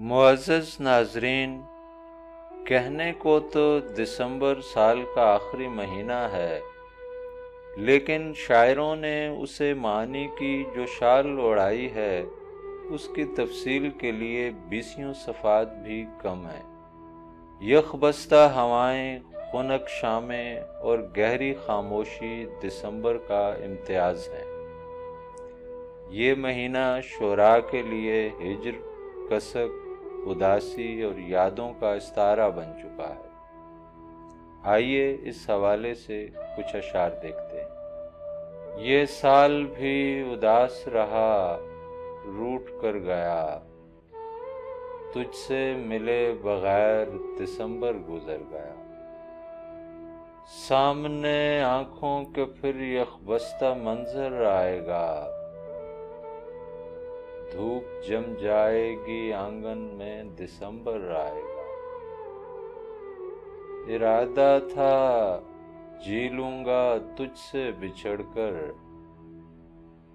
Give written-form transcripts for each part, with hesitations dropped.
मुअज़्ज़ज़ नाज़रीन, कहने को तो दिसंबर साल का आखिरी महीना है, लेकिन शायरों ने उसे मानी की जो शाल ओढ़ाई है उसकी तफसील के लिए 20 सफ़ात भी कम है। यखबस्ता हवाएं, खुनक शामें और गहरी खामोशी दिसंबर का इम्तियाज़ है। ये महीना शुरा के लिए हिज्र, कसक, उदासी और यादों का इस्तारा बन चुका है। आइए इस हवाले से कुछ अशार देखते हैं। ये साल भी उदास रहा, रूठ कर गया, तुझसे मिले बगैर दिसंबर गुजर गया। सामने आंखों के फिर यखबस्ता मंजर आएगा, धूप जम जाएगी आंगन में दिसंबर आएगा। इरादा था जी लूंगा तुझसे बिछड़कर,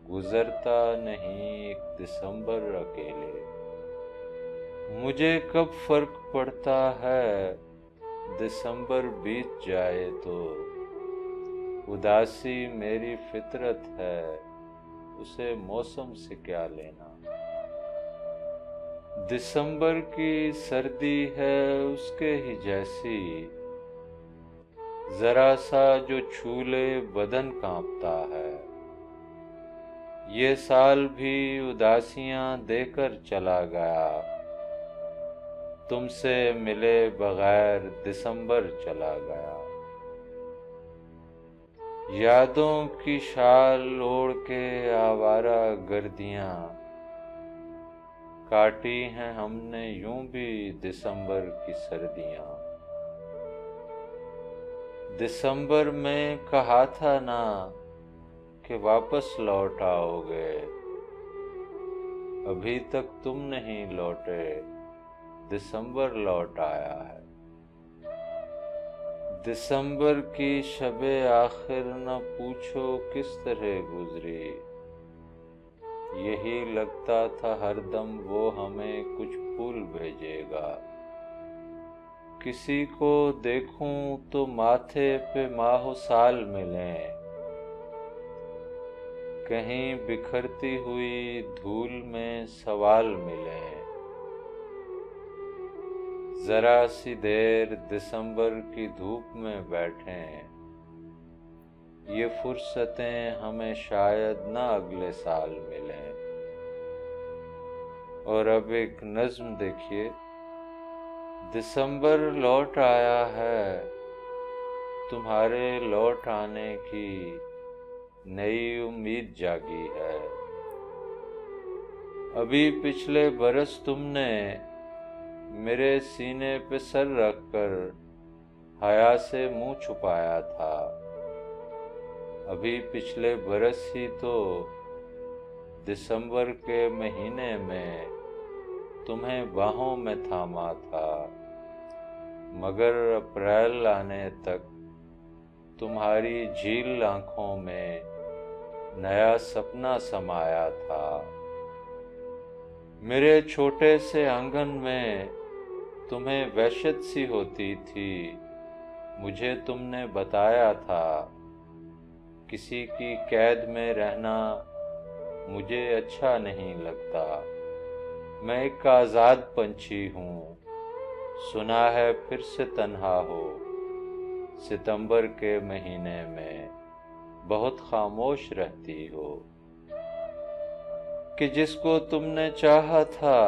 गुजरता नहीं एक दिसंबर अकेले। मुझे कब फर्क पड़ता है दिसंबर बीत जाए तो, उदासी मेरी फितरत है, उसे मौसम से क्या लेना। दिसंबर की सर्दी है उसके ही जैसी, जरा सा जो छू ले बदन कांपता है। ये साल भी उदासियां देकर चला गया, तुमसे मिले बगैर दिसंबर चला गया। यादों की शाल ओढ़ के आवारा गर्दियां, काटी हैं हमने यूं भी दिसंबर की सर्दियां। दिसंबर में कहा था ना कि वापस लौट आओगे, अभी तक तुम नहीं लौटे, दिसंबर लौट आया है। दिसंबर की शबे आखिर न पूछो किस तरह गुजरी, यही लगता था हरदम वो हमें कुछ फूल भेजेगा। किसी को देखूं तो माथे पे माहो साल मिलें, कहीं बिखरती हुई धूल में सवाल मिलें। जरा सी देर दिसंबर की धूप में बैठें, ये फुर्सतें हमें शायद न अगले साल मिलें। और अब एक नज्म देखिए। दिसंबर लौट आया है, तुम्हारे लौट आने की नई उम्मीद जागी है। अभी पिछले बरस तुमने मेरे सीने पे सर रखकर हया से मुंह छुपाया था। अभी पिछले बरस ही तो दिसंबर के महीने में तुम्हें बाहों में थामा था, मगर अप्रैल आने तक तुम्हारी झील आंखों में नया सपना समाया था। मेरे छोटे से आंगन में तुम्हें वहशत सी होती थी, मुझे तुमने बताया था। किसी की कैद में रहना मुझे अच्छा नहीं लगता, मैं एक आज़ाद पंछी हूँ, सुना है फिर से तन्हा हो। सितंबर के महीने में बहुत खामोश रहती हो। कि जिसको तुमने चाहा था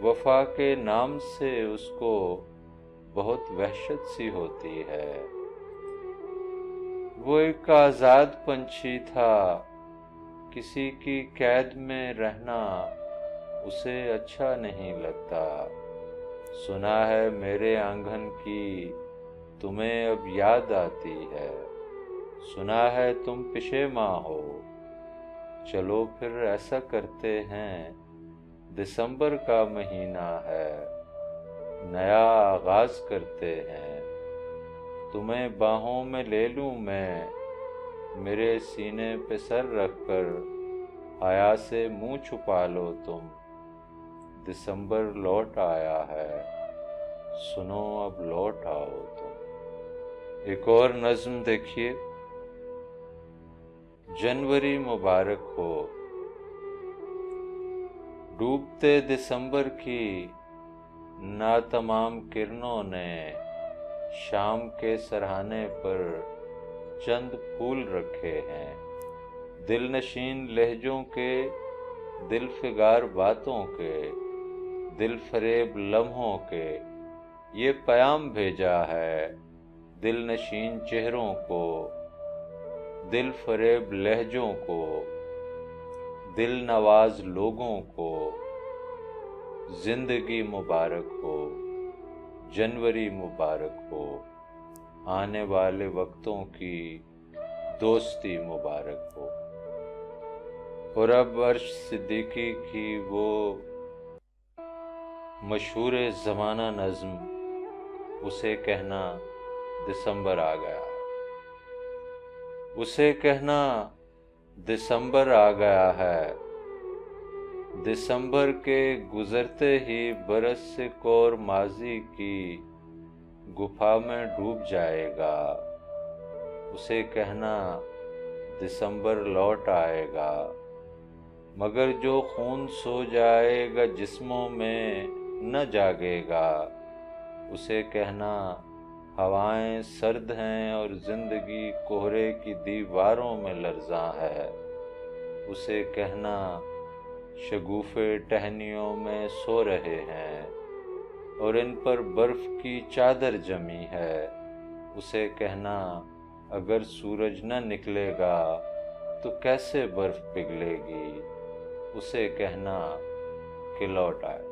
वफा के नाम से उसको बहुत वहशत सी होती है। वो एक आज़ाद पंछी था, किसी की कैद में रहना उसे अच्छा नहीं लगता। सुना है मेरे आंगन की तुम्हें अब याद आती है, सुना है तुम पेशेमां हो। चलो फिर ऐसा करते हैं, दिसंबर का महीना है, नया आगाज करते हैं। तुम्हें बाहों में ले लूं मैं, मेरे सीने पे सर रखकर हया से मुंह छुपा लो तुम। दिसंबर लौट आया है, सुनो अब लौट आओ तुम। एक और नज्म देखिए। जनवरी मुबारक हो, डूबते दिसंबर की नातमाम किरणों ने शाम के सरहाने पर चंद फूल रखे हैं। दिलनशीन लहजों के, दिलफिगार बातों के, दिल फरेब लम्हों के ये पैगाम भेजा है दिलनशीन चेहरों को, दिल फरेब लहजों को, दिल नवाज लोगों को। जिंदगी मुबारक हो, जनवरी मुबारक हो, आने वाले वक्तों की दोस्ती मुबारक हो। और अब अर्श सिद्दीकी की वो मशहूर ज़माना नज़्म, उसे कहना दिसंबर आ गया, उसे कहना दिसंबर आ गया है। दिसंबर के गुजरते ही बरस से कोर माजी की गुफा में डूब जाएगा। उसे कहना दिसंबर लौट आएगा, मगर जो खून सो जाएगा जिस्मों में न जागेगा। उसे कहना हवाएं सर्द हैं और जिंदगी कोहरे की दीवारों में लर्ज़ां है। उसे कहना शगुफ़े टहनियों में सो रहे हैं और इन पर बर्फ़ की चादर जमी है। उसे कहना अगर सूरज न निकलेगा तो कैसे बर्फ़ पिघलेगी। उसे कहना कि लौट आए।